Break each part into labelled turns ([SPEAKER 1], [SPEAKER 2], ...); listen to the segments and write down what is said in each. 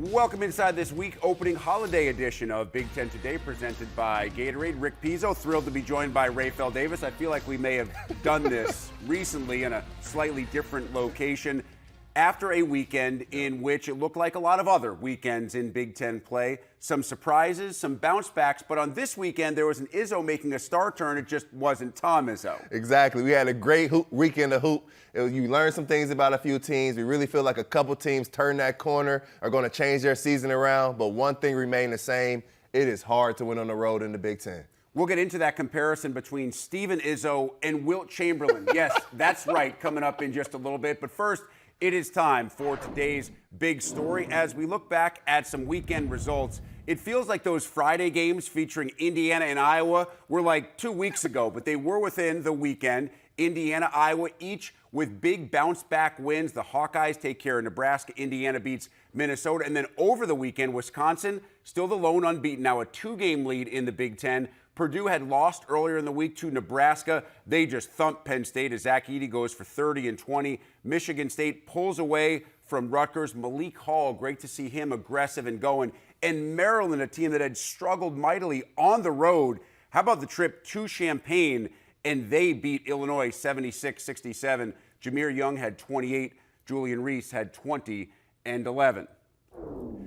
[SPEAKER 1] Welcome inside this week opening holiday edition of Big Ten Today, presented by Gatorade. Rick Pizzo, thrilled to be joined by Rafael Davis. I feel like we may have done this recently in a slightly different location after a weekend in which it looked like a lot of other weekends in Big Ten play. Some surprises, some bounce backs, but on this weekend there was an Izzo making a star turn. It just wasn't Tom Izzo.
[SPEAKER 2] Exactly. We had a great weekend of hoop. You learned some things about a few teams. We really feel like a couple teams turned that corner, are going to change their season around, but one thing remained the same. It is hard to win on the road in the Big Ten.
[SPEAKER 1] We'll get into that comparison between Steven Izzo and Wilt Chamberlain. Yes, that's right, coming up in just a little bit. But first, it is time for today's big story. As we look back at some weekend results, it feels like those Friday games featuring Indiana and Iowa were like 2 weeks ago, but they were within the weekend. Indiana, Iowa, each with big bounce-back wins. The Hawkeyes take care of Nebraska. Indiana beats Minnesota. And then over the weekend, Wisconsin, still the lone unbeaten, now a 2-game lead in the Big Ten. Purdue had lost earlier in the week to Nebraska. They just thumped Penn State as Zach Edey goes for 30 and 20. Michigan State pulls away from Rutgers. Malik Hall, great to see him aggressive and going. And Maryland, a team that had struggled mightily on the road. How about the trip to Champaign? And they beat Illinois 76-67. Jameer Young had 28. Julian Reese had 20 and 11.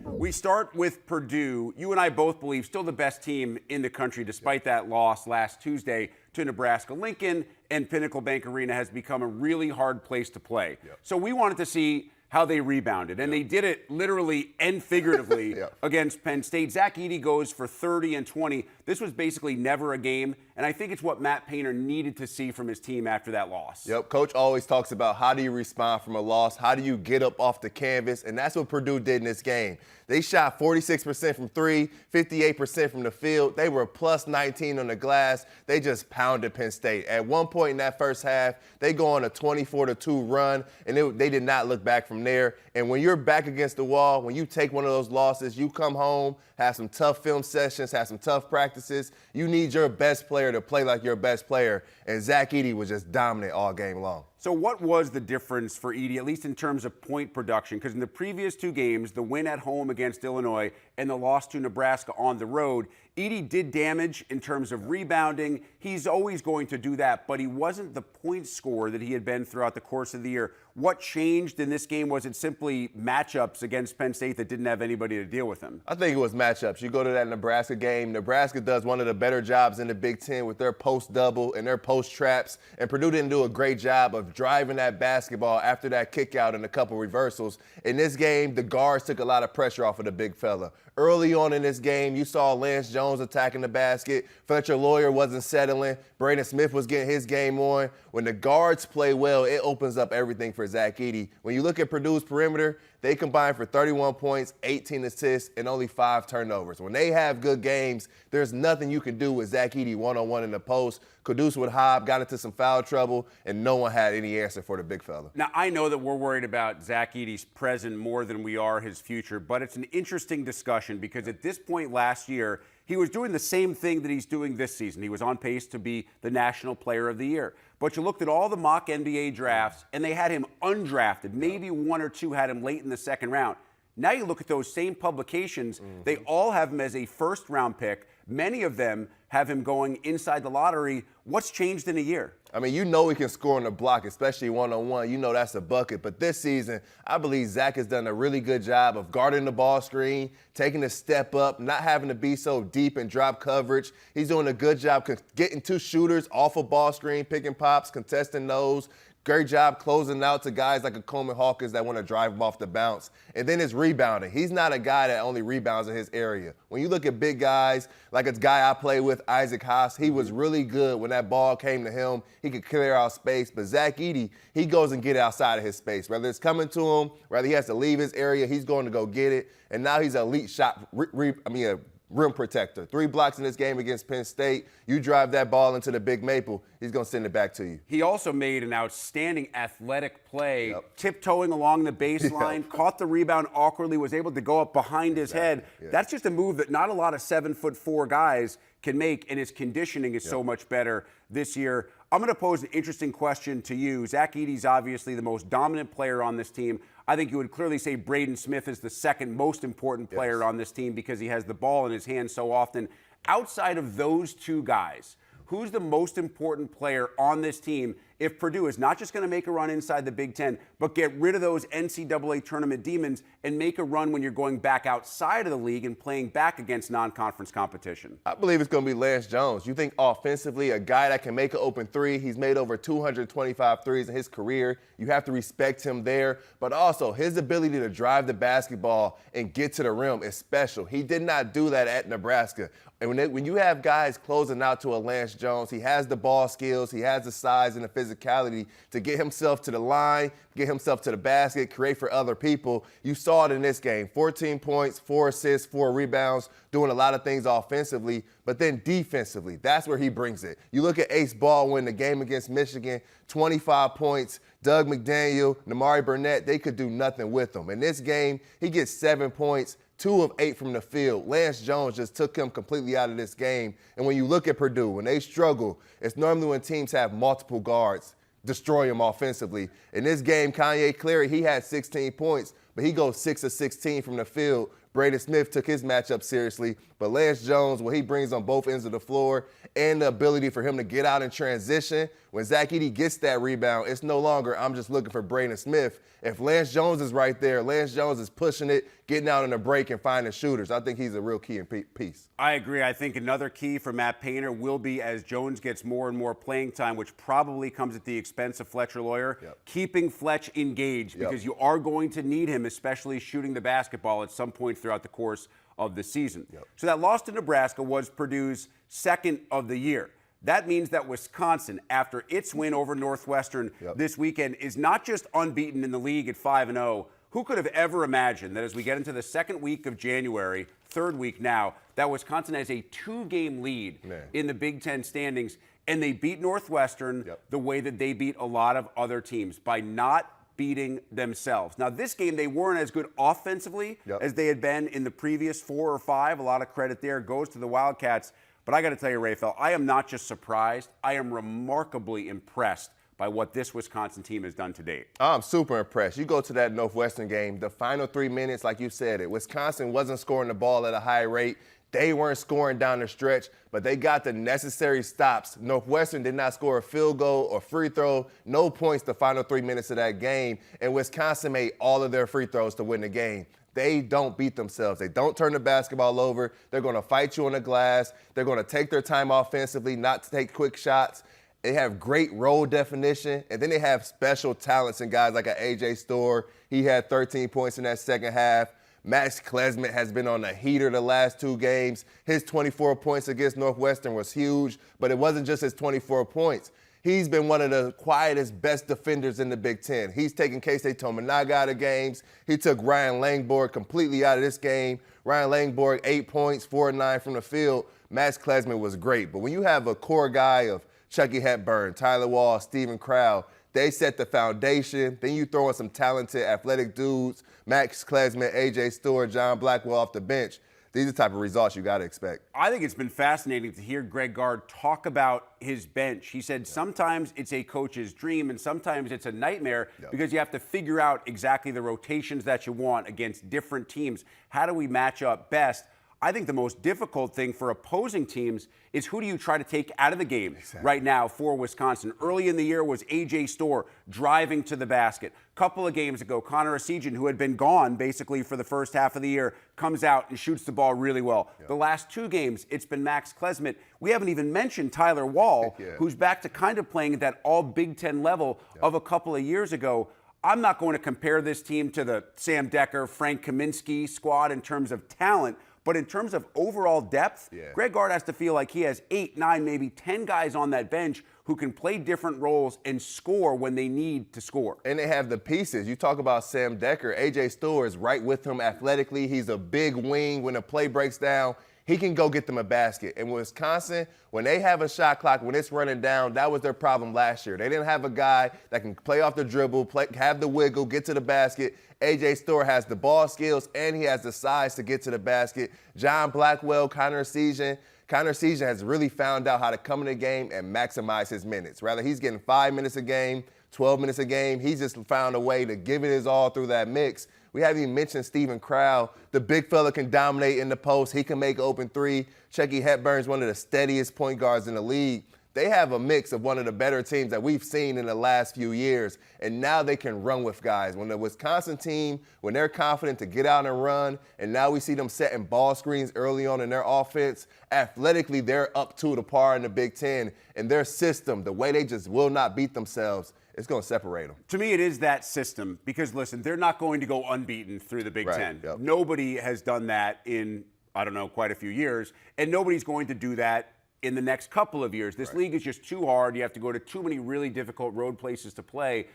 [SPEAKER 1] We start with Purdue. You and I both believe still the best team in the country despite that loss last Tuesday to Nebraska. Lincoln and Pinnacle Bank Arena has become a really hard place to play. So we wanted to see how they rebounded, and they did it literally and figuratively against Penn State. Zach Edey goes for 30 and 20. This was basically never a game, and I think it's what Matt Painter needed to see from his team after that loss.
[SPEAKER 2] Yep, Coach always talks about how do you respond from a loss, how do you get up off the canvas, and that's what Purdue did in this game. They shot 46% from three, 58% from the field. They were plus 19 on the glass. They just pounded Penn State. At one point in that first half, they go on a 24-2 run, and they did not look back from there. And when you're back against the wall, when you take one of those losses, you come home, have some tough film sessions, have some tough practices. You need your best player to play like your best player, and Zach Edey was just dominant all game long.
[SPEAKER 1] So what was the difference for Edey, at least in terms of point production? Because in the previous 2 games, the win at home against Illinois and the loss to Nebraska on the road, Edey did damage in terms of rebounding. He's always going to do that, but he wasn't the point scorer that he had been throughout the course of the year. What changed in this game? Was it simply matchups against Penn State that didn't have anybody to deal with him?
[SPEAKER 2] I think it was matchups. You go to that Nebraska game. Nebraska does one of the better jobs in the Big Ten with their post double and their post traps, and Purdue didn't do a great job of driving that basketball after that kick out and a couple reversals. In this game, the guards took a lot of pressure off of the big fella. Early on in this game, you saw Lance Jones attacking the basket. Fletcher Lawyer wasn't settling. Braden Smith was getting his game on. When the guards play well, it opens up everything for Zach Edey. When you look at Purdue's perimeter, they combined for 31 points, 18 assists, and only 5 turnovers. When they have good games, there's nothing you can do with Zach Edey one-on-one in the post. Caduce with Hobb got into some foul trouble, and no one had any answer for the big fella.
[SPEAKER 1] Now, I know that we're worried about Zach Edey's present more than we are his future, but it's an interesting discussion because at this point last year, he was doing the same thing that he's doing this season. He was on pace to be the National Player of the Year. But you looked at all the mock NBA drafts, and they had him undrafted. Maybe 1 or 2 had him late in the second round. Now you look at those same publications, they all have him as a first-round pick. Many of them have him going inside the lottery. What's changed in a year?
[SPEAKER 2] I mean, you know he can score on the block, especially one-on-one. You know that's a bucket. But this season, I believe Zach has done a really good job of guarding the ball screen, taking a step up, not having to be so deep in drop coverage. He's doing a good job getting 2 shooters off of ball screen, picking pops, contesting those. Great job closing out to guys like a Coleman Hawkins that want to drive him off the bounce. And then his rebounding. He's not a guy that only rebounds in his area. When you look at big guys, like a guy I play with, Isaac Haas, he was really good when that ball came to him. He could clear out space. But Zach Edey, he goes and get outside of his space. Whether it's coming to him, whether he has to leave his area, he's going to go get it. And now he's an elite shot, a rim protector. 3 blocks in this game against Penn State. You drive that ball into the Big Maple, he's going to send it back to you.
[SPEAKER 1] He also made an outstanding athletic play, tiptoeing along the baseline, caught the rebound awkwardly, was able to go up behind his head. That's just a move that not a lot of 7'4" guys can make, and his conditioning is so much better this year. I'm going to pose an interesting question to you. Zach Edey's obviously the most dominant player on this team. I think you would clearly say Braden Smith is the second most important player on this team because he has the ball in his hands so often. Outside of those two guys, who's the most important player on this team if Purdue is not just going to make a run inside the Big Ten, but get rid of those NCAA tournament demons and make a run when you're going back outside of the league and playing back against non-conference competition?
[SPEAKER 2] I believe it's going to be Lance Jones. You think offensively, a guy that can make an open three, he's made over 225 threes in his career. You have to respect him there. But also, his ability to drive the basketball and get to the rim is special. He did not do that at Nebraska. And when you have guys closing out to a Lance Jones, he has the ball skills, he has the size and the physicality to get himself to the line, get himself to the basket, create for other people. You saw it in this game. 14 points, 4 assists, 4 rebounds, doing a lot of things offensively, but then defensively, that's where he brings it. You look at Ace Baldwin, the game against Michigan, 25 points. Doug McDaniel, Namari Burnett, they could do nothing with him. In this game, he gets 7 points, 2 of 8 from the field. Lance Jones just took him completely out of this game. And when you look at Purdue, when they struggle, it's normally when teams have multiple guards destroy them offensively. In this game, Kanye Clary, he had 16 points, but he goes 6 of 16 from the field. Braden Smith took his matchup seriously, but Lance Jones, what he brings on both ends of the floor and the ability for him to get out in transition, when Zach Edey gets that rebound, it's no longer, I'm just looking for Braden Smith. If Lance Jones is right there, Lance Jones is pushing it, getting out in the break and finding shooters. I think he's a real key piece.
[SPEAKER 1] I agree. I think another key for Matt Painter will be as Jones gets more and more playing time, which probably comes at the expense of Fletcher Lawyer, keeping Fletch engaged because you are going to need him, especially shooting the basketball at some point throughout the course of the season. So that loss to Nebraska was Purdue's second of the year. That means that Wisconsin, after its win over Northwestern this weekend, is not just unbeaten in the league at 5-0. Who could have ever imagined that as we get into the second week of January, third week now, that Wisconsin has a 2-game lead in the Big Ten standings, and they beat Northwestern the way that they beat a lot of other teams, by not beating themselves. Now, this game, they weren't as good offensively as they had been in the previous 4 or 5. A lot of credit there goes to the Wildcats. But I got to tell you, Rafael, I am not just surprised. I am remarkably impressed by what this Wisconsin team has done to date.
[SPEAKER 2] I'm super impressed. You go to that Northwestern game, the final 3 minutes, like you said it, Wisconsin wasn't scoring the ball at a high rate. They weren't scoring down the stretch, but they got the necessary stops. Northwestern did not score a field goal or free throw, no points the final 3 minutes of that game, and Wisconsin made all of their free throws to win the game. They don't beat themselves. They don't turn the basketball over. They're going to fight you on the glass. They're going to take their time offensively, not to take quick shots. They have great role definition, and then they have special talents in guys like an A.J. Storr. He had 13 points in that second half. Max Klesmit has been on a heater the last 2 games. His 24 points against Northwestern was huge, but it wasn't just his 24 points. He's been one of the quietest, best defenders in the Big Ten. He's taken K-State Tominaga out of games. He took Ryan Langborg completely out of this game. Ryan Langborg, 8 points, 4 of 9 from the field. Max Klesmit was great. But when you have a core guy of Chucky Hepburn, Tyler Wall, Steven Crowd, they set the foundation. Then you throw in some talented athletic dudes, Max Klesmit, A.J. Storr, John Blackwell off the bench. These are the type of results you got to expect.
[SPEAKER 1] I think it's been fascinating to hear Greg Gard talk about his bench. He said sometimes it's a coach's dream and sometimes it's a nightmare because you have to figure out exactly the rotations that you want against different teams. How do we match up best? I think the most difficult thing for opposing teams is who do you try to take out of the game right now for Wisconsin. Early in the year was A.J. Storr driving to the basket. Couple of games ago, Connor Essegian, who had been gone basically for the first half of the year, comes out and shoots the ball really well. The last 2 games, it's been Max Klesmit. We haven't even mentioned Tyler Wall, who's back to kind of playing at that all Big Ten level of a couple of years ago. I'm not going to compare this team to the Sam Decker, Frank Kaminsky squad in terms of talent, but in terms of overall depth, Greg Gard has to feel like he has 8, 9, maybe 10 guys on that bench who can play different roles and score when they need to score.
[SPEAKER 2] And they have the pieces. You talk about Sam Decker. A.J. Storr is right with him athletically. He's a big wing. When a play breaks down, he can go get them a basket. And Wisconsin, when they have a shot clock, when it's running down, that was their problem last year. They didn't have a guy that can play off the dribble, have the wiggle, get to the basket. A.J. Storr has the ball skills, and he has the size to get to the basket. John Blackwell, Connor Essegian, Connor Season has really found out how to come in the game and maximize his minutes. Rather, he's getting 5 minutes a game, 12 minutes a game. He's just found a way to give it his all through that mix. We haven't even mentioned Steven Crowell. The big fella can dominate in the post. He can make open three. Chucky Hepburn's one of the steadiest point guards in the league. They have a mix of one of the better teams that we've seen in the last few years, and now they can run with guys. When the Wisconsin team, when they're confident to get out and run, and now we see them setting ball screens early on in their offense, athletically they're up to the par in the Big Ten, and their system, the way they just will not beat themselves, it's going to separate them.
[SPEAKER 1] To me, it is that system because, listen, they're not going to go unbeaten through the Big Ten.
[SPEAKER 2] Yep.
[SPEAKER 1] Nobody has done that in, I don't know, quite a few years, and nobody's going to do that in the next couple of years. This league is just too hard. You have to go to too many really difficult road places to play.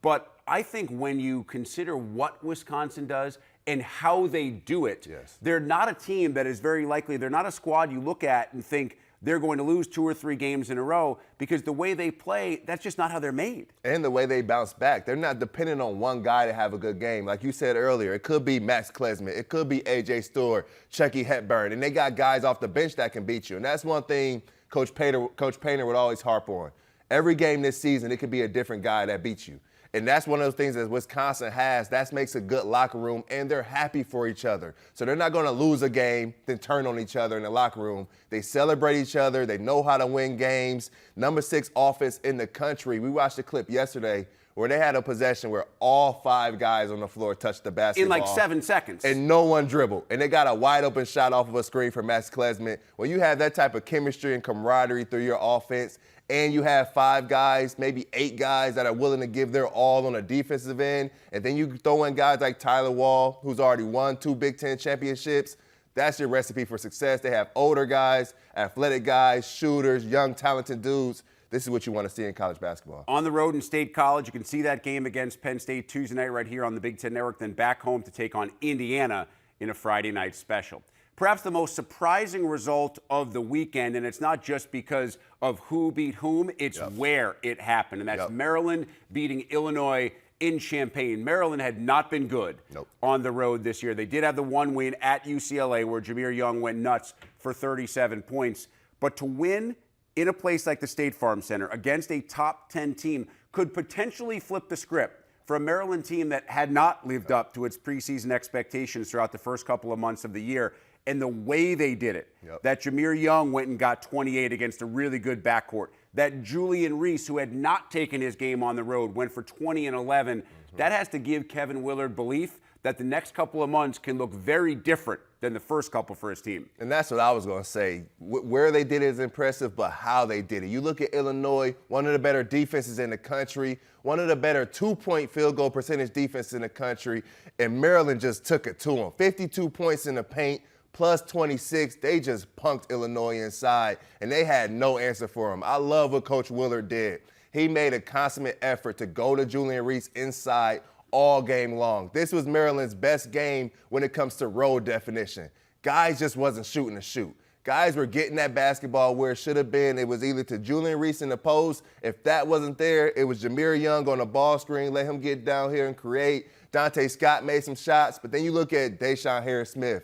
[SPEAKER 1] But I think when you consider what Wisconsin does and how they do it, they're not a team that is very likely, they're not a squad you look at and think they're going to lose 2 or 3 games in a row because the way they play, that's just not how they're made.
[SPEAKER 2] And the way they bounce back. They're not dependent on one guy to have a good game. Like you said earlier, it could be Max Klesmit. It could be A.J. Stewart, Chucky Hepburn. And they got guys off the bench that can beat you. And that's one thing Coach Painter would always harp on. Every game this season, it could be a different guy that beats you. And that's one of those things that Wisconsin has. That makes a good locker room, and they're happy for each other. So they're not going to lose a game, then turn on each other in the locker room. They celebrate each other. They know how to win games. Number 6 offense in the country. We watched a clip yesterday where they had a possession where all 5 guys on the floor touched the basketball.
[SPEAKER 1] In like 7 seconds.
[SPEAKER 2] And no one dribbled. And they got a wide open shot off of a screen from Max Klesmit. When you have that type of chemistry and camaraderie through your offense, and you have 5 guys, maybe 8 guys that are willing to give their all on a defensive end, and then you throw in guys like Tyler Wall, who's already won 2 Big Ten championships, that's your recipe for success. They have older guys, athletic guys, shooters, young, talented dudes. This is what you want to see in college basketball.
[SPEAKER 1] On the road in State College, you can see that game against Penn State Tuesday night right here on the Big Ten Network, then back home to take on Indiana in a Friday night special. Perhaps the most surprising result of the weekend, and it's not just because of who beat whom, it's where it happened, and that's Maryland beating Illinois in Champaign. Maryland had not been good on the road this year. They did have the one win at UCLA where Jameer Young went nuts for 37 points, but to win in a place like the State Farm Center against a top 10 team could potentially flip the script for a Maryland team that had not lived up to its preseason expectations throughout the first couple of months of the year. And the way they did it, that Jameer Young went and got 28 against a really good backcourt, that Julian Reese, who had not taken his game on the road, went for 20 and 11, that has to give Kevin Willard belief that the next couple of months can look very different than the first couple for his team.
[SPEAKER 2] And that's what I was going to say. Where they did it is impressive, but how they did it. You look at Illinois, one of the better defenses in the country, one of the better 2-point field goal percentage defenses in the country, and Maryland just took it to them. 52 points in the paint, plus 26, they just punked Illinois inside, and they had no answer for him. I love what Coach Willard did. He made a consummate effort to go to Julian Reese inside all game long. This was Maryland's best game when it comes to road definition. Guys just wasn't shooting to shoot. Guys were getting that basketball where it should have been. It was either to Julian Reese in the post. If that wasn't there, it was Jameer Young on the ball screen, let him get down here and create. Dante Scott made some shots, but then you look at Deshaun Harris-Smith,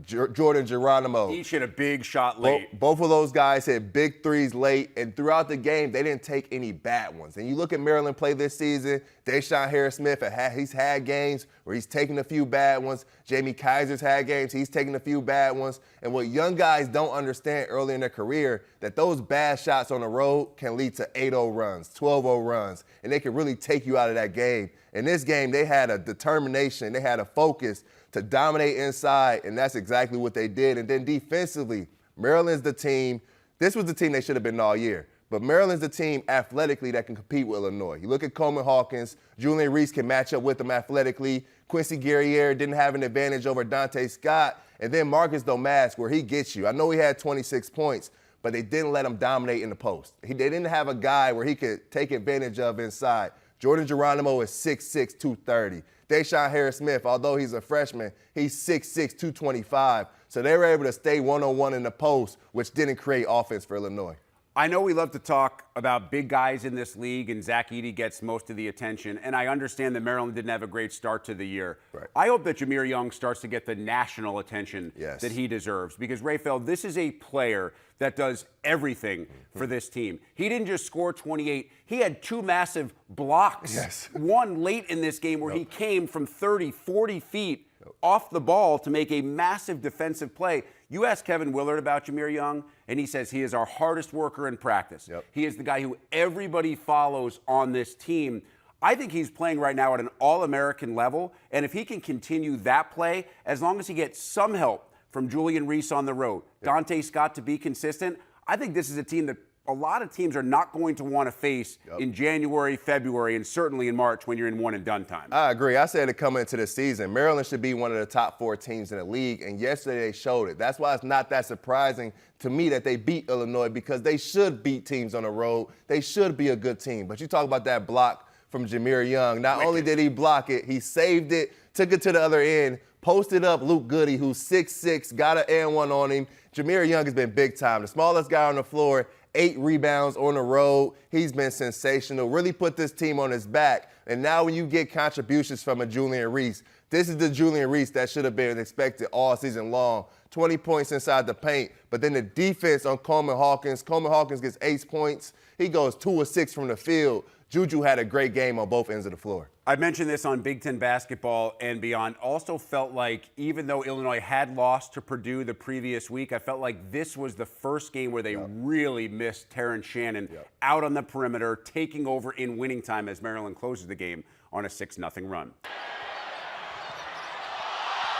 [SPEAKER 2] Jordan Geronimo.
[SPEAKER 1] Each hit a big shot late.
[SPEAKER 2] Both of those guys hit big threes late, and throughout the game, they didn't take any bad ones. And you look at Maryland play this season, Deshaun Harris-Smith, he's had games where he's taken a few bad ones. Jamie Kaiser's had games, he's taken a few bad ones. And what young guys don't understand early in their career, that those bad shots on the road can lead to 8-0 runs, 12-0 runs, and they can really take you out of that game. In this game, they had a determination, they had a focus to dominate inside, and that's exactly what they did. And then defensively, Maryland's the team. This was the team they should have been all year. But Maryland's the team athletically that can compete with Illinois. You look at Coleman Hawkins, Julian Reese can match up with them athletically. Quincy Guerriere didn't have an advantage over Dante Scott. And then Marcus Domask, where he gets you. I know he had 26 points, but they didn't let him dominate in the post. They didn't have a guy where he could take advantage of inside. Jordan Geronimo is 6'6", 230. Deshaun Harris-Smith, although he's a freshman, he's 6'6", 225. So they were able to stay one-on-one in the post, which didn't create offense for Illinois.
[SPEAKER 1] I know we love to talk about big guys in this league, and Zach Edey gets most of the attention. And I understand that Maryland didn't have a great start to the year.
[SPEAKER 2] Right.
[SPEAKER 1] I hope that Jahmir Young starts to get the national attention
[SPEAKER 2] Yes.
[SPEAKER 1] that he deserves. Because, Raphael, this is a player that does everything for this team. He didn't just score 28. He had 2 massive blocks.
[SPEAKER 2] Yes.
[SPEAKER 1] One late in this game where he came from 30, 40 feet off the ball to make a massive defensive play. You ask Kevin Willard about Jahmir Young, and he says he is our hardest worker in practice.
[SPEAKER 2] Yep.
[SPEAKER 1] He is the guy who everybody follows on this team. I think he's playing right now at an All-American level, and if he can continue that play, as long as he gets some help from Julian Reese on the road, Dante Scott to be consistent, I think this is a team that a lot of teams are not going to want to face in January, February, and certainly in March when you're in one-and-done time.
[SPEAKER 2] I agree. I said it coming into the season. Maryland should be one of the top 4 teams in the league, and yesterday they showed it. That's why it's not that surprising to me that they beat Illinois, because they should beat teams on the road. They should be a good team. But you talk about that block from Jahmir Young. Not only did he block it, he saved it, took it to the other end, posted up Luke Goody, who's 6'6", got an and one on him. Jahmir Young has been big time. The smallest guy on the floor, 8 rebounds on the road. He's been sensational, really put this team on his back. And now when you get contributions from a Julian Reese, this is the Julian Reese that should have been expected all season long. 20 points inside the paint. But then the defense on Coleman Hawkins gets 8 points. He goes 2 of 6 from the field. Juju had a great game on both ends of the floor.
[SPEAKER 1] I mentioned this on Big Ten basketball and beyond. Also felt like even though Illinois had lost to Purdue the previous week, I felt like this was the first game where they really missed Terrence Shannon out on the perimeter, taking over in winning time as Maryland closes the game on a 6-0 run.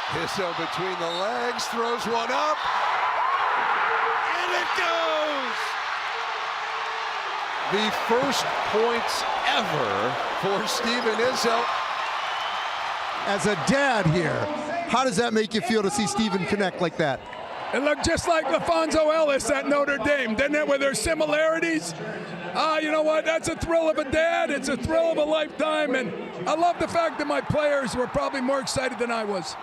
[SPEAKER 3] Izzo between the legs, throws one up, and it goes! The first points ever for Steven Izzo.
[SPEAKER 4] As a dad here, how does that make you feel to see Steven connect like that?
[SPEAKER 5] It looked just like LaFonso Ellis at Notre Dame, didn't it, with their similarities? You know what? That's a thrill of a dad. It's a thrill of a lifetime. And I love the fact that my players were probably more excited than I was.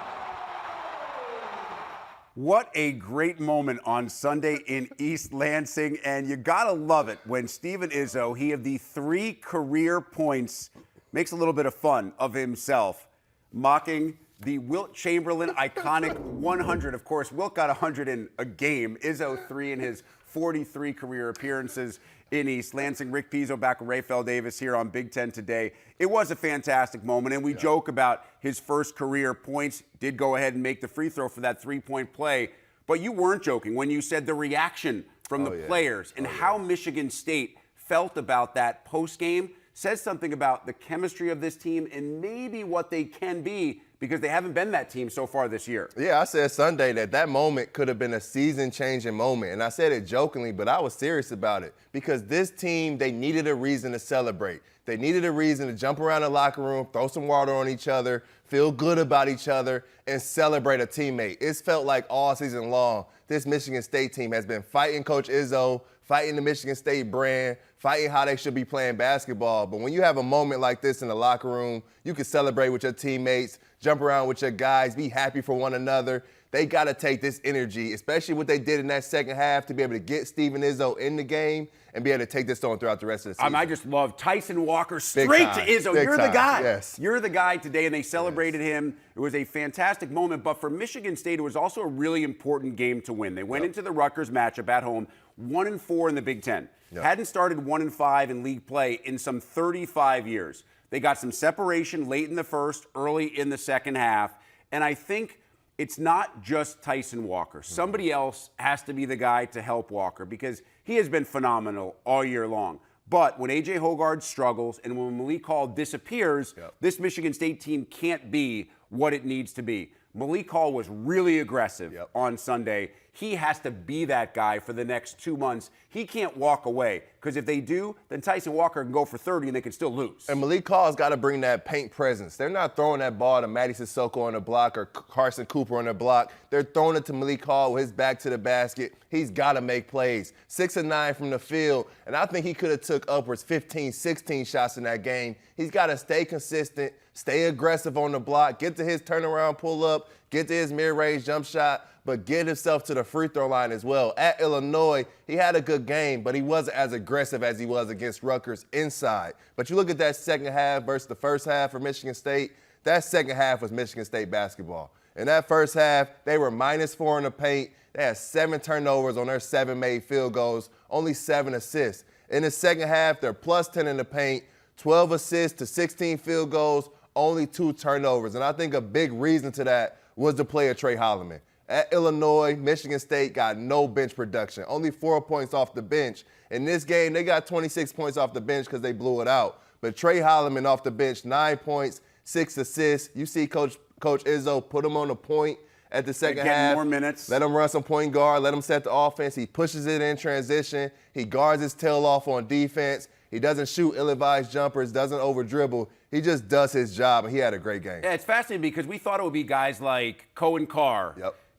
[SPEAKER 1] What a great moment on Sunday in East Lansing, and you gotta love it when Steven Izzo, he of the 3 career points, makes a little bit of fun of himself, mocking the Wilt Chamberlain iconic 100. Of course, Wilt got 100 in a game. Izzo 3 in his 43 career appearances in East Lansing. Rick Pizzo back with Raphael Davis here on Big Ten Today. It was a fantastic moment, and we joke about his first career points. Did go ahead and make the free throw for that 3-point play, but you weren't joking when you said the reaction from the players and how Michigan State felt about that post game says something about the chemistry of this team and maybe what they can be, because they haven't been that team so far this year.
[SPEAKER 2] Yeah, I said Sunday that moment could have been a season-changing moment. And I said it jokingly, but I was serious about it, because this team, they needed a reason to celebrate. They needed a reason to jump around the locker room, throw some water on each other, feel good about each other, and celebrate a teammate. It's felt like all season long, this Michigan State team has been fighting Coach Izzo, fighting the Michigan State brand, fighting how they should be playing basketball. But when you have a moment like this in the locker room, you can celebrate with your teammates, jump around with your guys, be happy for one another. They got to take this energy, especially what they did in that second half, to be able to get Steven Izzo in the game and be able to take this on throughout the rest of the season.
[SPEAKER 1] I just love Tyson Walker straight to Izzo. You're the guy.
[SPEAKER 2] Yes.
[SPEAKER 1] You're the guy today, and they celebrated him. It was a fantastic moment, but for Michigan State, it was also a really important game to win. They went into the Rutgers matchup at home, 1-4 in the Big Ten. Hadn't started 1-5 in league play in some 35 years. They got some separation late in the first, early in the second half, and I think it's not just Tyson Walker. Somebody else has to be the guy to help Walker, because he has been phenomenal all year long. But when A.J. Hoggard struggles and when Malik Hall disappears, this Michigan State team can't be what it needs to be. Malik Hall was really aggressive on Sunday. He has to be that guy for the next 2 months. He can't walk away, because if they do, then Tyson Walker can go for 30 and they can still lose.
[SPEAKER 2] And Malik Hall's got to bring that paint presence. They're not throwing that ball to Matty Sissoko on the block or Carson Cooper on the block. They're throwing it to Malik Hall with his back to the basket. He's got to make plays. 6 of 9 from the field, and I think he could have took upwards 15, 16 shots in that game. He's got to stay consistent, stay aggressive on the block, get to his turnaround pull-up, get to his mid-range jump shot, but get himself to the free throw line as well. At Illinois, he had a good game, but he wasn't as aggressive as he was against Rutgers inside. But you look at that second half versus the first half for Michigan State, that second half was Michigan State basketball. In that first half, they were -4 in the paint. They had 7 turnovers on their 7 made field goals, only 7 assists. In the second half, they're +10 in the paint, 12 assists to 16 field goals, only 2 turnovers. And I think a big reason to that was the play of Trey Holloman. At Illinois, Michigan State got no bench production, only 4 points off the bench. In this game, they got 26 points off the bench because they blew it out. But Trey Holloman off the bench, 9 points, 6 assists. You see Coach Izzo put him on the point at the second half.
[SPEAKER 1] More minutes.
[SPEAKER 2] Let him run some point guard. Let him set the offense. He pushes it in transition. He guards his tail off on defense. He doesn't shoot ill-advised jumpers, doesn't over-dribble. He just does his job, and he had a great game.
[SPEAKER 1] Yeah, it's fascinating because we thought it would be guys like Cohen Carr,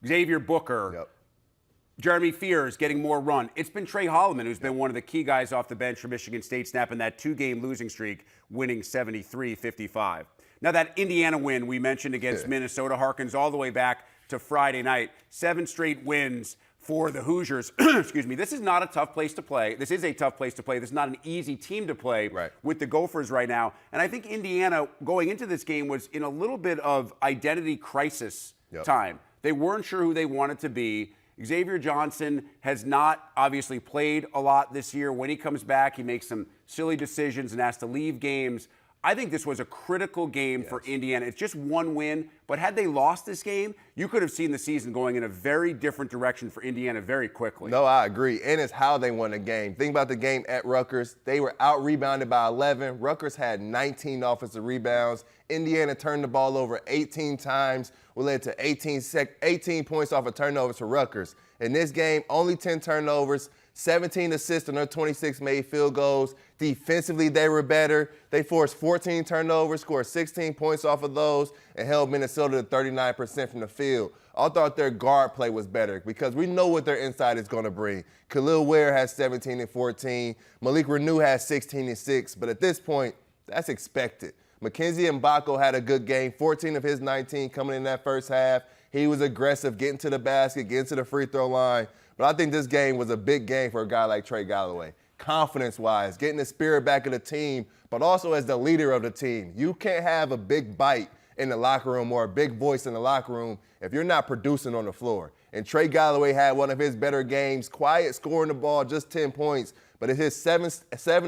[SPEAKER 1] Xavier Booker, Jeremy Fears getting more run. It's been Trey Holloman who's been one of the key guys off the bench for Michigan State, snapping that 2-game losing streak, winning 73-55. Now, that Indiana win we mentioned against Minnesota harkens all the way back to Friday night. 7 straight wins for the Hoosiers. Excuse me. This is not a tough place to play. This is a tough place to play. This is not an easy team to play with the Gophers right now. And I think Indiana, going into this game, was in a little bit of identity crisis time. They weren't sure who they wanted to be. Xavier Johnson has not obviously played a lot this year. When he comes back, he makes some silly decisions and has to leave games. I think this was a critical game for Indiana. It's just 1 win, but had they lost this game, you could have seen the season going in a very different direction for Indiana very quickly.
[SPEAKER 2] No, I agree, and it's how they won the game. Think about the game at Rutgers. They were out-rebounded by 11. Rutgers had 19 offensive rebounds. Indiana turned the ball over 18 times, which led to 18 points off of turnovers for Rutgers. In this game, only 10 turnovers, 17 assists on their 26 made field goals. Defensively, they were better. They forced 14 turnovers, scored 16 points off of those, and held Minnesota to 39% from the field. I thought their guard play was better because we know what their inside is going to bring. Khalil Ware has 17 and 14. Malik Renew has 16 and 6. But at this point, that's expected. Mackenzie Mbako had a good game, 14 of his 19 coming in that first half. He was aggressive, getting to the basket, getting to the free throw line. But I think this game was a big game for a guy like Trey Galloway. Confidence-wise, getting the spirit back of the team, but also as the leader of the team. You can't have a big bite in the locker room or a big voice in the locker room if you're not producing on the floor. And Trey Galloway had one of his better games, quiet, scoring the ball, just 10 points. But it hit 7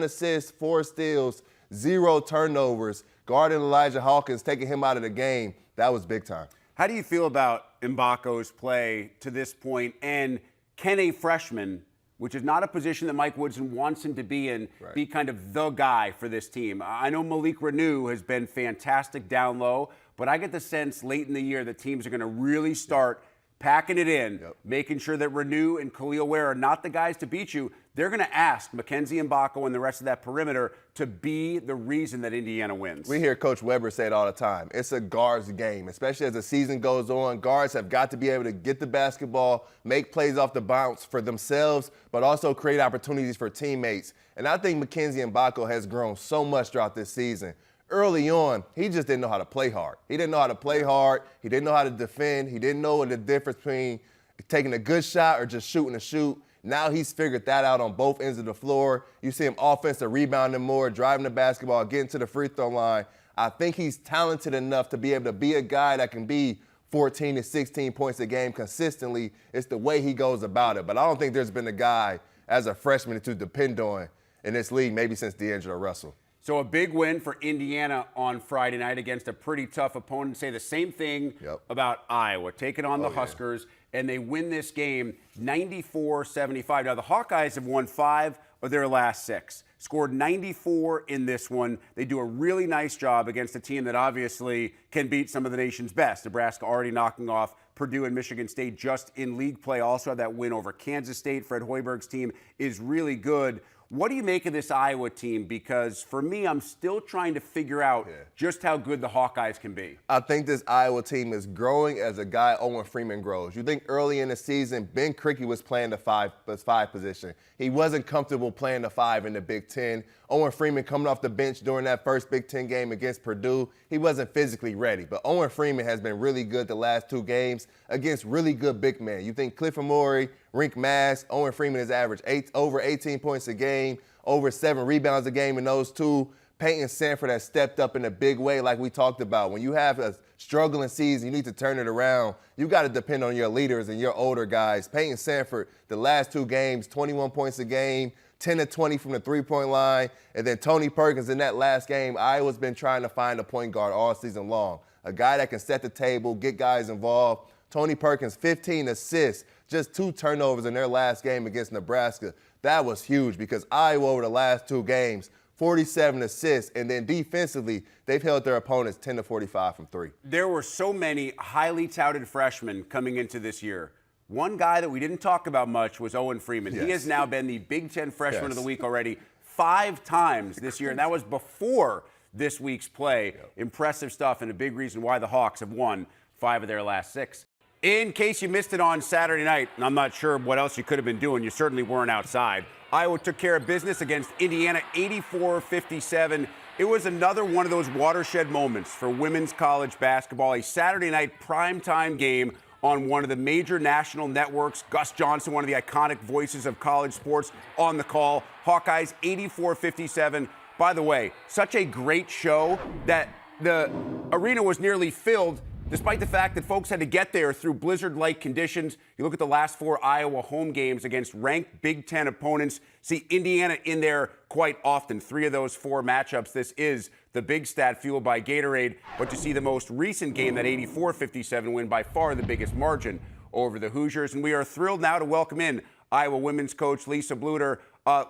[SPEAKER 2] assists, 4 steals, 0 turnovers, guarding Elijah Hawkins, taking him out of the game. That was big time.
[SPEAKER 1] How do you feel about Mbako's play to this point? And can a freshman, which is not a position that Mike Woodson wants him to be in, be kind of the guy for this team? I know Malik Renew has been fantastic down low, but I get the sense late in the year that teams are going to really start packing it in, making sure that Renew and Khalil Ware are not the guys to beat you. They're going to ask Mackenzie Mbako and the rest of that perimeter to be the reason that Indiana wins.
[SPEAKER 2] We hear Coach Weber say it all the time. It's a guards game, especially as the season goes on. Guards have got to be able to get the basketball, make plays off the bounce for themselves, but also create opportunities for teammates. And I think Mackenzie Mbako has grown so much throughout this season. Early on, he just didn't know how to play hard. He didn't know how to play hard. He didn't know how to defend. He didn't know what the difference between taking a good shot or just shooting a shoot. Now he's figured that out on both ends of the floor. You see him offensive rebounding more, driving the basketball, getting to the free throw line. I think he's talented enough to be able to be a guy that can be 14 to 16 points a game consistently. It's the way he goes about it. But I don't think there's been a guy as a freshman to depend on in this league, maybe since D'Angelo Russell.
[SPEAKER 1] So a big win for Indiana on Friday night against a pretty tough opponent. Say the same thing about Iowa, taking on the Huskers, and they win this game 94-75. Now, the Hawkeyes have won 5 of their last 6, scored 94 in this one. They do a really nice job against a team that obviously can beat some of the nation's best. Nebraska already knocking off Purdue and Michigan State just in league play. Also had that win over Kansas State. Fred Hoiberg's team is really good. What do you make of this Iowa team? Because for me, I'm still trying to figure out just how good the Hawkeyes can be.
[SPEAKER 2] I think this Iowa team is growing as a guy Owen Freeman grows. You think early in the season, Ben Krikke was playing the five position. He wasn't comfortable playing the 5 in the Big Ten. Owen Freeman coming off the bench during that first Big Ten game against Purdue, he wasn't physically ready. But Owen Freeman has been really good the last 2 games against really good big men. You think Cliff Amore, Rink Mass, Owen Freeman has averaged over 18 points a game, over 7 rebounds a game in those 2. Peyton Sanford has stepped up in a big way like we talked about. When you have a struggling season, you need to turn it around. You got to depend on your leaders and your older guys. Peyton Sanford, the last 2 games, 21 points a game, 10 to 20 from the three-point line. And then Tony Perkins in that last game, Iowa's been trying to find a point guard all season long. A guy that can set the table, get guys involved. Tony Perkins, 15 assists, just 2 turnovers in their last game against Nebraska. That was huge because Iowa over the last 2 games, 47 assists, and then defensively, they've held their opponents 10 to 45 from 3.
[SPEAKER 1] There were so many highly touted freshmen coming into this year. One guy that we didn't talk about much was Owen Freeman.
[SPEAKER 2] Yes.
[SPEAKER 1] He has now been the Big Ten Freshman of the Week already 5 times this year, and that was before this week's play. Impressive stuff, and a big reason why the Hawks have won 5 of their last 6. In case you missed it on Saturday night, and I'm not sure what else you could have been doing, you certainly weren't outside, Iowa took care of business against Indiana 84-57. It was another one of those watershed moments for women's college basketball, a Saturday night primetime game on one of the major national networks. Gus Johnson, one of the iconic voices of college sports, on the call. Hawkeyes 84-57. By the way, such a great show that the arena was nearly filled, despite the fact that folks had to get there through blizzard-like conditions. You look at the last 4 Iowa home games against ranked Big Ten opponents, see Indiana in there quite often. 3 of those 4 matchups, this is the big stat fueled by Gatorade. But to see the most recent game, that 84-57 win, by far the biggest margin over the Hoosiers. And we are thrilled now to welcome in Iowa women's coach Lisa Bluder.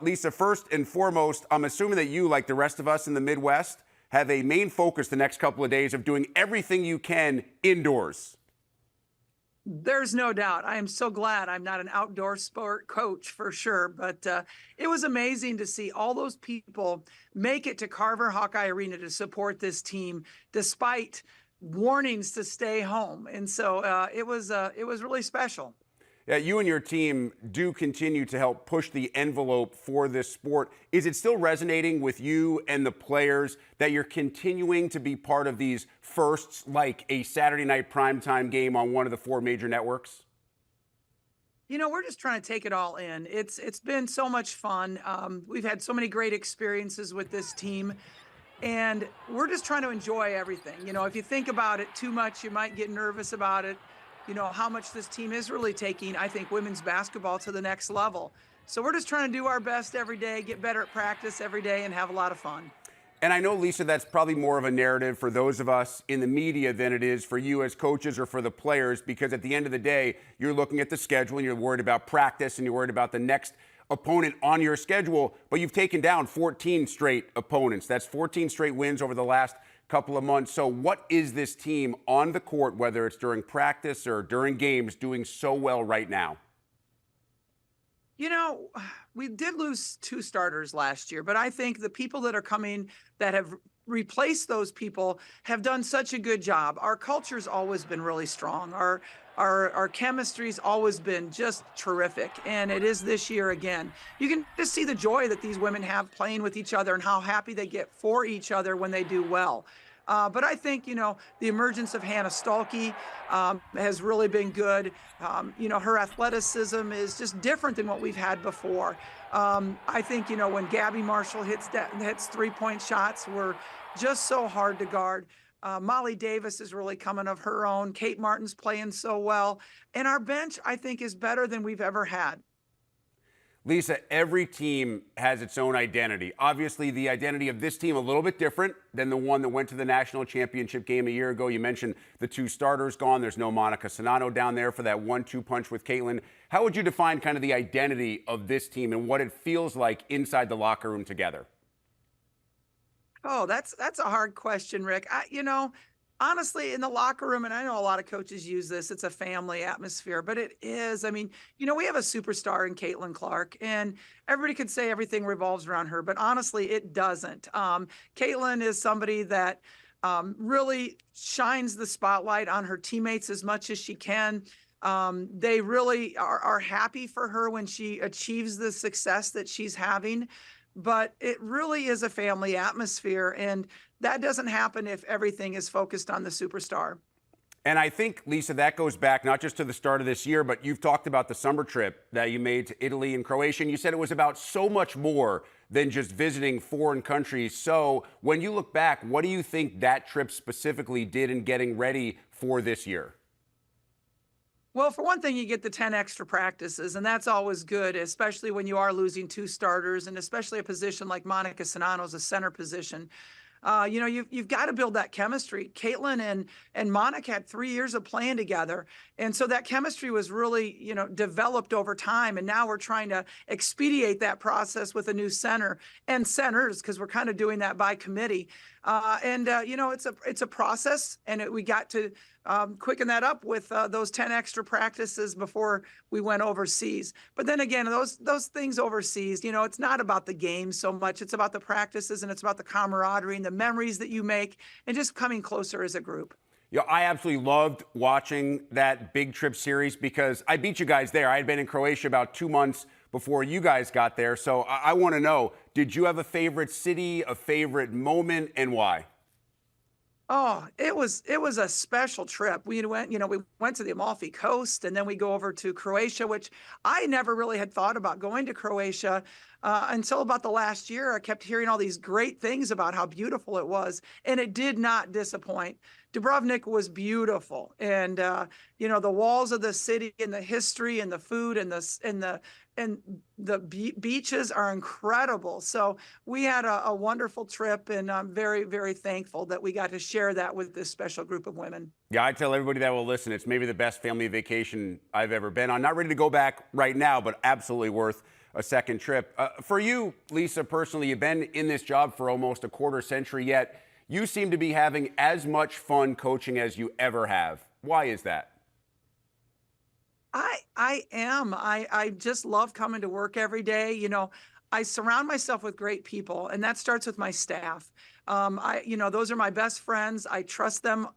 [SPEAKER 1] Lisa, first and foremost, I'm assuming that you, like the rest of us in the Midwest, have a main focus the next couple of days of doing everything you can indoors.
[SPEAKER 6] There's no doubt. I am so glad I'm not an outdoor sport coach for sure, but it was amazing to see all those people make it to Carver Hawkeye Arena to support this team despite warnings to stay home. And so it was really special.
[SPEAKER 1] Yeah, you and your team do continue to help push the envelope for this sport. Is it still resonating with you and the players that you're continuing to be part of these firsts, like a Saturday night primetime game on one of the 4 major networks?
[SPEAKER 6] You know, we're just trying to take it all in. It's been so much fun. We've had so many great experiences with this team, and we're just trying to enjoy everything. You know, if you think about it too much, you might get nervous about it. You know, how much this team is really taking, I think, women's basketball to the next level. So we're just trying to do our best every day, get better at practice every day, and have a lot of fun.
[SPEAKER 1] And I know, Lisa, that's probably more of a narrative for those of us in the media than it is for you as coaches or for the players, because at the end of the day, you're looking at the schedule and you're worried about practice and you're worried about the next opponent on your schedule, but you've taken down 14 straight opponents. That's 14 straight wins over the last couple of months. So what is this team on the court, whether it's during practice or during games, doing so well right now?
[SPEAKER 6] You know, we did lose 2 starters last year, but I think the people that are coming that have replaced those people have done such a good job. Our culture's always been really strong. Our chemistry's always been just terrific, and it is this year again. You can just see the joy that these women have playing with each other and how happy they get for each other when they do well. But I think, you know, the emergence of Hannah Stolke has really been good. You know, her athleticism is just different than what we've had before. I think, you know, when Gabby Marshall hits 3-point shots, we're just so hard to guard. Molly Davis is really coming of her own. Kate Martin's playing so well. And our bench, I think, is better than we've ever had.
[SPEAKER 1] Lisa, every team has its own identity. Obviously, the identity of this team a little bit different than the one that went to the national championship game a year ago. You mentioned the 2 starters gone. There's no Monica Sonano down there for that 1-2 punch with Caitlin. How would you define kind of the identity of this team and what it feels like inside the locker room together?
[SPEAKER 6] Oh, that's a hard question, Rick. You know, honestly, in the locker room, and I know a lot of coaches use this, it's a family atmosphere, but it is. I mean, we have a superstar in Caitlin Clark, and everybody could say everything revolves around her, but honestly, it doesn't. Caitlin is somebody that really shines the spotlight on her teammates as much as she can. They really are happy for her when she achieves the success that she's having. But it really is a family atmosphere, and that doesn't happen if everything is focused on the superstar.
[SPEAKER 1] And I think, Lisa, that goes back not just to the start of this year, but you've talked about the summer trip that you made to Italy and Croatia. And you said it was about so much more than just visiting foreign countries. So when you look back, what do you think that trip specifically did in getting ready for this year?
[SPEAKER 6] Well, for one thing, you get the 10 extra practices, and that's always good, especially when you are losing 2 starters, and especially a position like Monica Sonano's a center position. You've got to build that chemistry. Caitlin and Monica had 3 years of playing together, and so that chemistry was really developed over time. And now we're trying to expedite that process with a new center and centers, because we're kind of doing that by committee. It's a process, and we got to quicken that up with those 10 extra practices before we went overseas. But then again, those things overseas, it's not about the game so much. It's about the practices, and it's about the camaraderie and the memories that you make, and just coming closer as a group.
[SPEAKER 1] Yeah, I absolutely loved watching that big trip series because I beat you guys there. I had been in Croatia about 2 months before you guys got there. So I want to know, did you have a favorite city, a favorite moment, and why?
[SPEAKER 6] Oh, it was a special trip. We went to the Amalfi Coast, and then we go over to Croatia, which I never really had thought about going to Croatia until about the last year. I kept hearing all these great things about how beautiful it was, and it did not disappoint. Dubrovnik was beautiful, and the walls of the city, and the history, and the food, and the beaches are incredible. So we had a wonderful trip, and I'm very, very thankful that we got to share that with this special group of women.
[SPEAKER 1] Yeah, I tell everybody that will listen, it's maybe the best family vacation I've ever been on. Not ready to go back right now, but absolutely worth a second trip. For you, Lisa, personally, you've been in this job for almost a quarter century, yet you seem to be having as much fun coaching as you ever have. Why is that?
[SPEAKER 6] I am. I just love coming to work every day. I surround myself with great people, and that starts with my staff. Those are my best friends. I trust them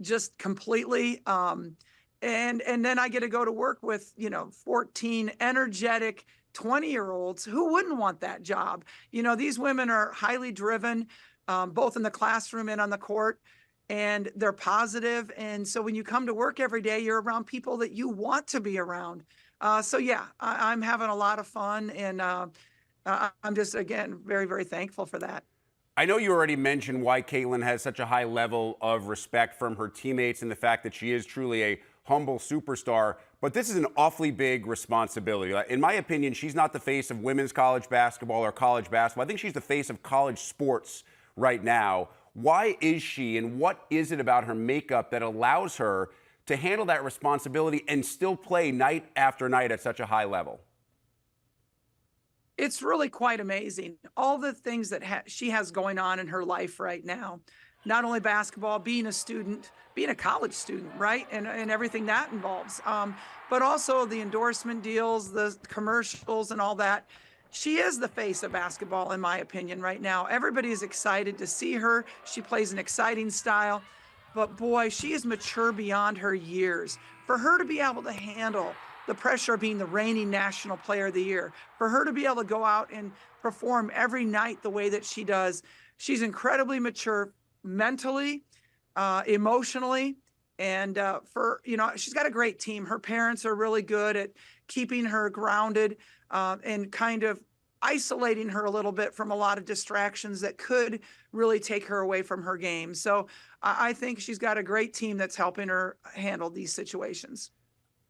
[SPEAKER 6] just completely. And then I get to go to work with, 14 energetic 20-year-olds. Who wouldn't want that job? These women are highly driven, both in the classroom and on the court, and they're positive. And so when you come to work every day, you're around people that you want to be around. I'm having a lot of fun, and I'm just, again, very, very thankful for that.
[SPEAKER 1] I know you already mentioned why Caitlin has such a high level of respect from her teammates and the fact that she is truly a humble superstar, but this is an awfully big responsibility. In my opinion, she's not the face of women's college basketball or college basketball. I think she's the face of college sports right now. Why is she, and what is it about her makeup that allows her to handle that responsibility and still play night after night at such a high level?
[SPEAKER 6] It's really quite amazing. All the things that she has going on in her life right now, not only basketball, being a student, being a college student, right? And everything that involves, but also the endorsement deals, the commercials, and all that. She is the face of basketball, in my opinion, right now. Everybody is excited to see her. She plays an exciting style, but boy, she is mature beyond her years. For her to be able to handle the pressure of being the reigning National Player of the Year, for her to be able to go out and perform every night the way that she does, she's incredibly mature mentally, emotionally, and she's got a great team. Her parents are really good at keeping her grounded and kind of isolating her a little bit from a lot of distractions that could really take her away from her game. So I think she's got a great team that's helping her handle these situations.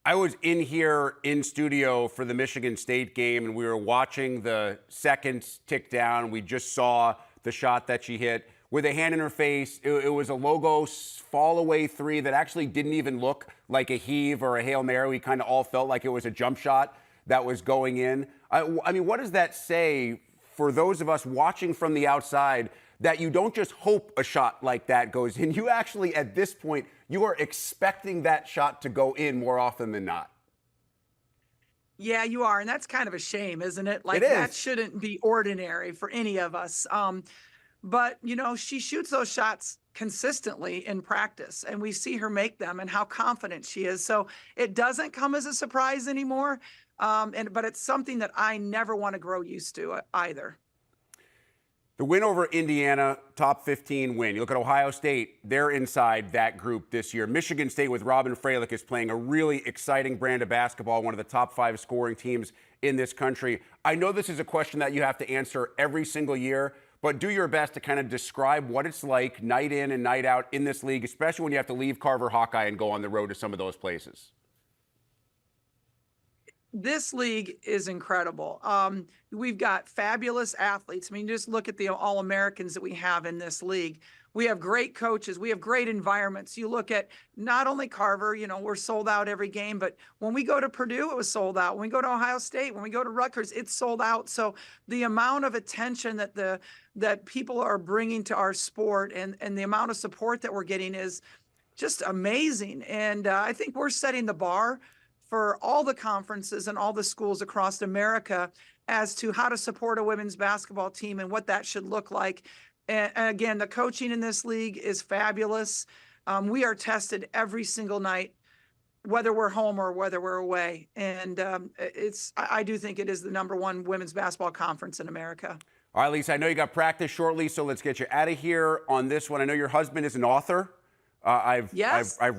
[SPEAKER 1] I was in here in studio for the Michigan State game, and we were watching the seconds tick down. We just saw the shot that she hit with a hand in her face. It was a logo fall away three that actually didn't even look like a heave or a Hail Mary. We kind of all felt like it was a jump shot that was going in. I mean, what does that say for those of us watching from the outside that you don't just hope a shot like that goes in. You actually, at this point, you are expecting that shot to go in more often than not.
[SPEAKER 6] Yeah, you are. And that's kind of a shame, isn't it? Like,
[SPEAKER 1] It is.
[SPEAKER 6] that shouldn't be ordinary for any of us. But, you know, she shoots those shots consistently in practice, and we see her make them and how confident she is. So it doesn't come as a surprise anymore. But it's something that I never want to grow used to either.
[SPEAKER 1] The win over Indiana, top 15 win. You look at Ohio State, they're inside that group this year. Michigan State with Robin Fralick is playing a really exciting brand of basketball, one of the top 5 scoring teams in this country. I know this is a question that you have to answer every single year, but do your best to kind of describe what it's like night in and night out in this league, especially when you have to leave Carver Hawkeye and go on the road to some of those places.
[SPEAKER 6] This league is incredible. We've got fabulous athletes. I mean, just look at the All-Americans that we have in this league. We have great coaches. We have great environments. You look at not only Carver, you know, we're sold out every game, but when we go to Purdue, it was sold out. When we go to Ohio State, when we go to Rutgers, it's sold out. So the amount of attention that people are bringing to our sport and the amount of support that we're getting is just amazing. And I think we're setting the bar for all the conferences and all the schools across America as to how to support a women's basketball team and what that should look like. And again, the coaching in this league is fabulous. We are tested every single night, whether we're home or whether we're away. And I do think it is the #1 women's basketball conference in America.
[SPEAKER 1] All right, Lisa, I know you got practice shortly, so let's get you out of here on this one. I know your husband is an author. I've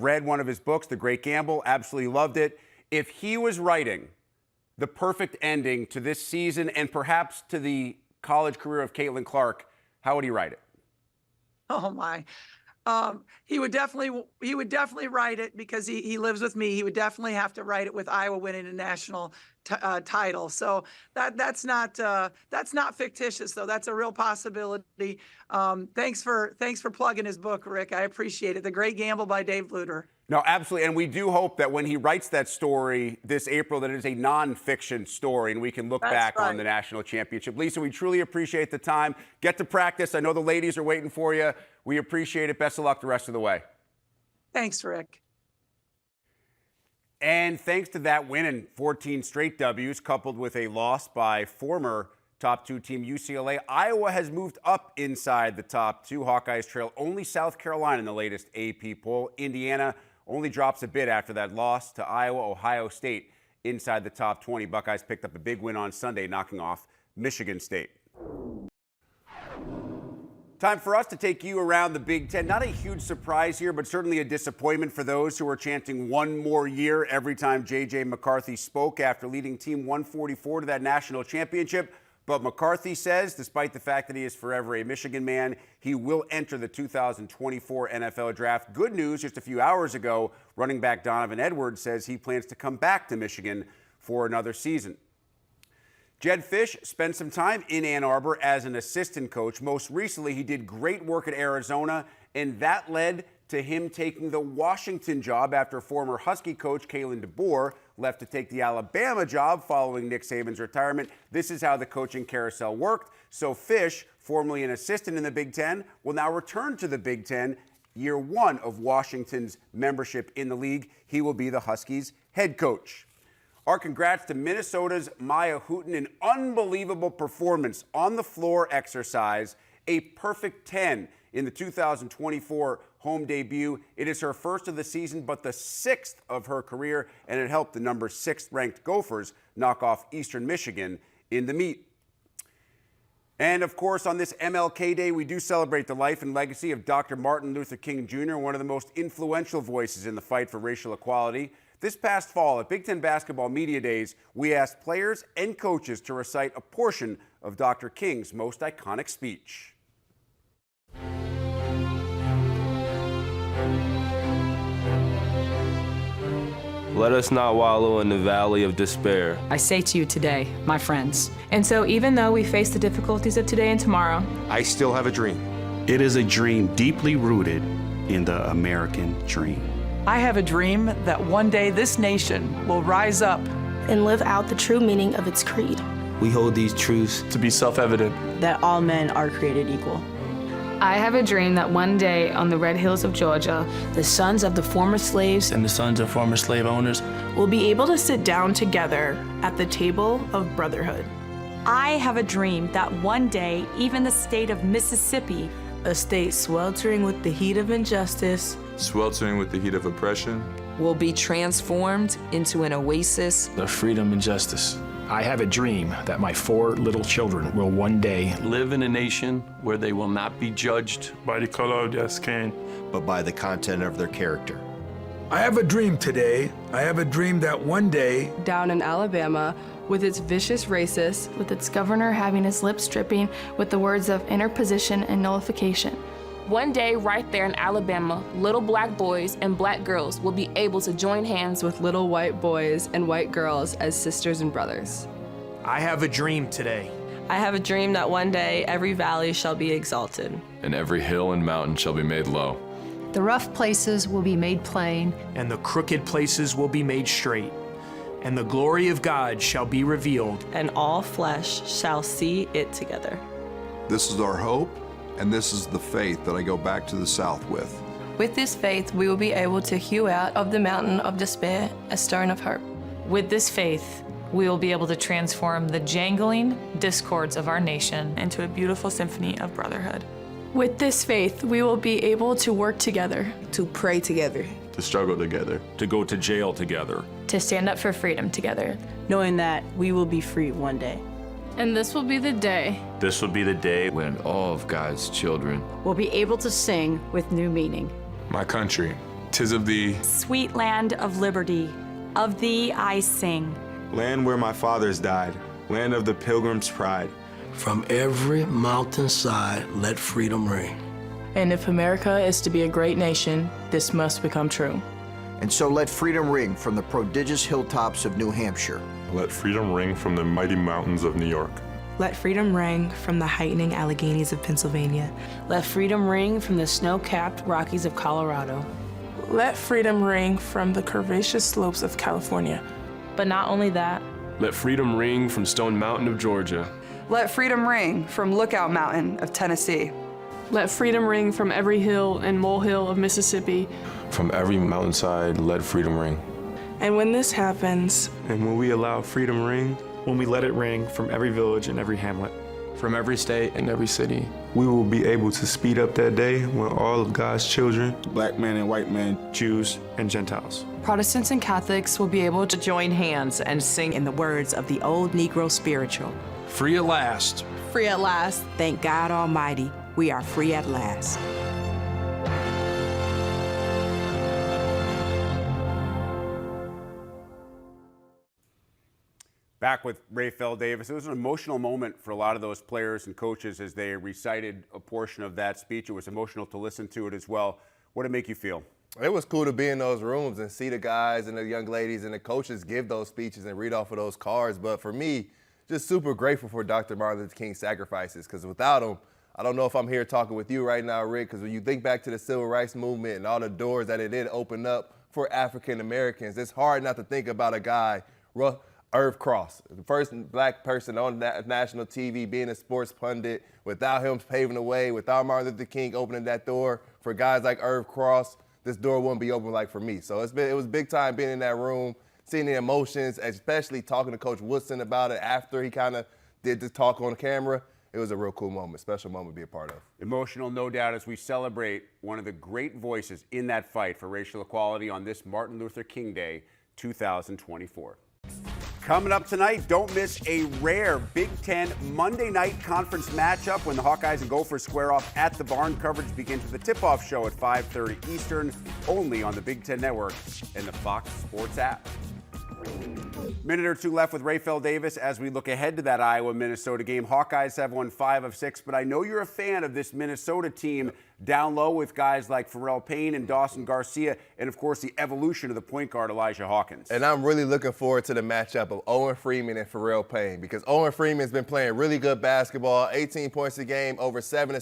[SPEAKER 1] read one of his books, The Great Gamble, absolutely loved it. If he was writing the perfect ending to this season and perhaps to the college career of Caitlin Clark, how would he write it?
[SPEAKER 6] Oh my. He would definitely write it because he lives with me. He would definitely have to write it with Iowa winning a national title. So that's not fictitious though. That's a real possibility. Thanks for plugging his book, Rick. I appreciate it. The Great Gamble by Dave Bluder.
[SPEAKER 1] No, absolutely. And we do hope that when he writes that story this April, that it is a nonfiction story and we can look back on the national championship. Lisa, we truly appreciate the time. Get to practice. I know the ladies are waiting for you. We appreciate it. Best of luck the rest of the way.
[SPEAKER 6] Thanks, Rick.
[SPEAKER 1] And thanks to that win and 14 straight W's, coupled with a loss by former top 2 team UCLA, Iowa has moved up inside the top 2. Hawkeyes trail only South Carolina in the latest AP poll. Indiana only drops a bit after that loss to Iowa. Ohio State inside the top 20. Buckeyes picked up a big win on Sunday, knocking off Michigan State. Time for us to take you around the Big Ten. Not a huge surprise here, but certainly a disappointment for those who are chanting one more year every time J.J. McCarthy spoke after leading Team 144 to that national championship. But McCarthy says, despite the fact that he is forever a Michigan man, he will enter the 2024 NFL Draft. Good news, just a few hours ago, running back Donovan Edwards says he plans to come back to Michigan for another season. Jedd Fisch spent some time in Ann Arbor as an assistant coach. Most recently, he did great work at Arizona, and that led to him taking the Washington job after former Husky coach Kalen DeBoer left to take the Alabama job following Nick Saban's retirement. This is how the coaching carousel worked. So Fisch, formerly an assistant in the Big Ten, will now return to the Big Ten, year 1 of Washington's membership in the league. He will be the Huskies' head coach. Our congrats to Minnesota's Maya Houghton, an unbelievable performance on the floor exercise, a perfect 10 in the 2024 home debut. It is her first of the season, but the 6th of her career, and it helped the number 6th ranked Gophers knock off Eastern Michigan in the meet. And of course, on this MLK Day, we do celebrate the life and legacy of Dr. Martin Luther King Jr., one of the most influential voices in the fight for racial equality. This past fall at Big Ten Basketball Media Days, we asked players and coaches to recite a portion of Dr. King's most iconic speech.
[SPEAKER 7] Let us not wallow in the valley of despair.
[SPEAKER 8] I say to you today, my friends. And so even though we face the difficulties of today and tomorrow,
[SPEAKER 9] I still have a dream.
[SPEAKER 10] It is a dream deeply rooted in the American dream.
[SPEAKER 11] I have a dream that one day this nation will rise up
[SPEAKER 12] and live out the true meaning of its creed.
[SPEAKER 7] We hold these truths
[SPEAKER 13] to be self-evident,
[SPEAKER 14] that all men are created equal.
[SPEAKER 8] I have a dream that one day on the red hills of Georgia,
[SPEAKER 12] The sons of the former slaves
[SPEAKER 7] and the sons of former slave owners
[SPEAKER 12] will be able to sit down together at the table of brotherhood.
[SPEAKER 11] I have a dream that one day, even the state of Mississippi,
[SPEAKER 12] A state sweltering with the heat of injustice,
[SPEAKER 3] Sweltering with the heat of oppression,
[SPEAKER 9] will be transformed into an oasis
[SPEAKER 7] of freedom and justice.
[SPEAKER 13] I have a dream that my 4 little children will one day
[SPEAKER 7] Live in a nation where they will not be judged
[SPEAKER 5] by the color of their skin,
[SPEAKER 14] but by the content of their character.
[SPEAKER 5] I have a dream today. I have a dream that one day,
[SPEAKER 8] down in Alabama, with its vicious racists, with its governor having his lips dripping with the words of interposition and nullification.
[SPEAKER 15] One day, right there in Alabama, little black boys and black girls will be able to join hands with little white boys and white girls as sisters and brothers.
[SPEAKER 13] I have a dream today.
[SPEAKER 9] I have a dream that one day every valley shall be exalted,
[SPEAKER 3] and every hill and mountain shall be made low.
[SPEAKER 8] The rough places will be made plain,
[SPEAKER 13] And the crooked places will be made straight. And the glory of God shall be revealed.
[SPEAKER 9] and all flesh shall see it together.
[SPEAKER 3] This is our hope, and this is the faith that I go back to the South with.
[SPEAKER 8] With this faith, we will be able to hew out of the mountain of despair a stone of hope.
[SPEAKER 15] With this faith, we will be able to transform the jangling discords of our nation into a beautiful symphony of brotherhood.
[SPEAKER 8] With this faith, we will be able to work together,
[SPEAKER 9] To pray together,
[SPEAKER 3] To struggle together.
[SPEAKER 5] to go to jail together.
[SPEAKER 15] To stand up for freedom together.
[SPEAKER 9] knowing that we will be free one day.
[SPEAKER 8] And this will be the day
[SPEAKER 5] This will be the day
[SPEAKER 3] When all of God's children,
[SPEAKER 9] We'll be able to sing with new meaning.
[SPEAKER 3] my country, 'tis of thee,
[SPEAKER 11] sweet land of liberty, of thee I sing.
[SPEAKER 7] Land where my fathers died, land of the pilgrim's pride.
[SPEAKER 13] From every mountainside, let freedom ring.
[SPEAKER 8] And if America is to be a great nation, this must become true.
[SPEAKER 14] And so let freedom ring from the prodigious hilltops of New Hampshire.
[SPEAKER 3] let freedom ring from the mighty mountains of New York.
[SPEAKER 8] Let freedom ring from the heightening Alleghenies of Pennsylvania.
[SPEAKER 12] Let freedom ring from the snow-capped Rockies of Colorado.
[SPEAKER 8] Let freedom ring from the curvaceous slopes of California.
[SPEAKER 15] But not only that,
[SPEAKER 7] Let freedom ring from Stone Mountain of Georgia.
[SPEAKER 11] Let freedom ring from Lookout Mountain of Tennessee.
[SPEAKER 8] Let freedom ring from every hill and molehill of Mississippi.
[SPEAKER 7] From every mountainside, let freedom ring.
[SPEAKER 8] And when this happens,
[SPEAKER 7] And when we allow freedom ring,
[SPEAKER 13] When we let it ring from every village and every hamlet.
[SPEAKER 7] from every state and every city, we will be able to speed up that day when all of God's children,
[SPEAKER 13] Black men and white men, Jews and Gentiles.
[SPEAKER 15] Protestants and Catholics will be able to
[SPEAKER 9] Join hands and sing in the words of the old Negro spiritual.
[SPEAKER 13] Free at last.
[SPEAKER 9] Free at last. Thank God Almighty, we are free at last.
[SPEAKER 1] Back with Rayfeld Davis. It was an emotional moment for a lot of those players and coaches as they recited a portion of that speech. It was emotional to listen to it as well. What did it make you feel?
[SPEAKER 2] It was cool to be in those rooms and see the guys and the young ladies and the coaches give those speeches and read off of those cards. But for me, just super grateful for Dr. Martin Luther King's sacrifices, because without him, I don't know if I'm here talking with you right now, Rick, because when you think back to the Civil Rights Movement and all the doors that it did open up for African Americans, it's hard not to think about a guy, Irv Cross, the first black person on national TV, being a sports pundit. Without him paving the way, without Martin Luther King opening that door for guys like Irv Cross, this door wouldn't be open like for me. So it was big time being in that room, seeing the emotions, especially talking to Coach Woodson about it after he kind of did the talk on camera. It was a real cool moment, special moment to be a part of.
[SPEAKER 1] Emotional, no doubt, as we celebrate one of the great voices in that fight for racial equality on this Martin Luther King Day 2024. Coming up tonight, don't miss a rare Big Ten Monday night conference matchup when the Hawkeyes and Gophers square off at the Barn. Coverage begins with the tip-off show at 5:30 Eastern, only on the Big Ten Network and the Fox Sports app. Minute or two left with Rayfeld Davis as we look ahead to that Iowa-Minnesota game. Hawkeyes have won 5 of 6, but I know you're a fan of this Minnesota team down low with guys like Pharrell Payne and Dawson Garcia, and of course the evolution of the point guard Elijah Hawkins.
[SPEAKER 2] And I'm really looking forward to the matchup of Owen Freeman and Pharrell Payne, because Owen Freeman's been playing really good basketball, 18 points a game, over 7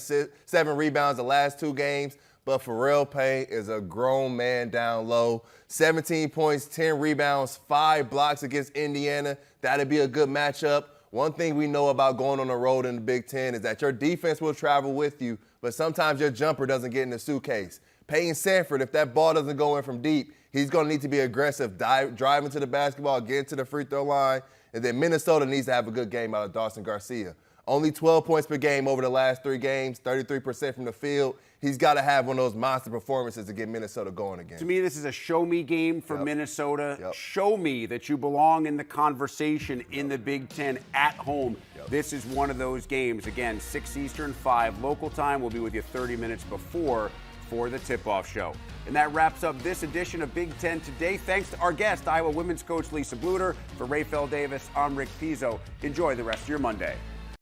[SPEAKER 2] rebounds the last 2 games. But Pharrell Payne is a grown man down low. 17 points, 10 rebounds, 5 blocks against Indiana. That'd be a good matchup. One thing we know about going on the road in the Big Ten is that your defense will travel with you, but sometimes your jumper doesn't get in the suitcase. Peyton Sanford, if that ball doesn't go in from deep, he's going to need to be aggressive, driving to the basketball, getting to the free throw line. And then Minnesota needs to have a good game out of Dawson Garcia. Only 12 points per game over the last 3 games, 33% from the field. He's got to have one of those monster performances to get Minnesota going again.
[SPEAKER 1] To me, this is a show-me game for Minnesota. Show me that you belong in the conversation in the Big Ten at home. This is one of those games. Again, 6 Eastern, 5 local time. We'll be with you 30 minutes before for the tip-off show. And that wraps up this edition of Big Ten Today. Thanks to our guest, Iowa women's coach Lisa Bluder. For Rafael Davis, I'm Rick Pizzo. Enjoy the rest of your Monday.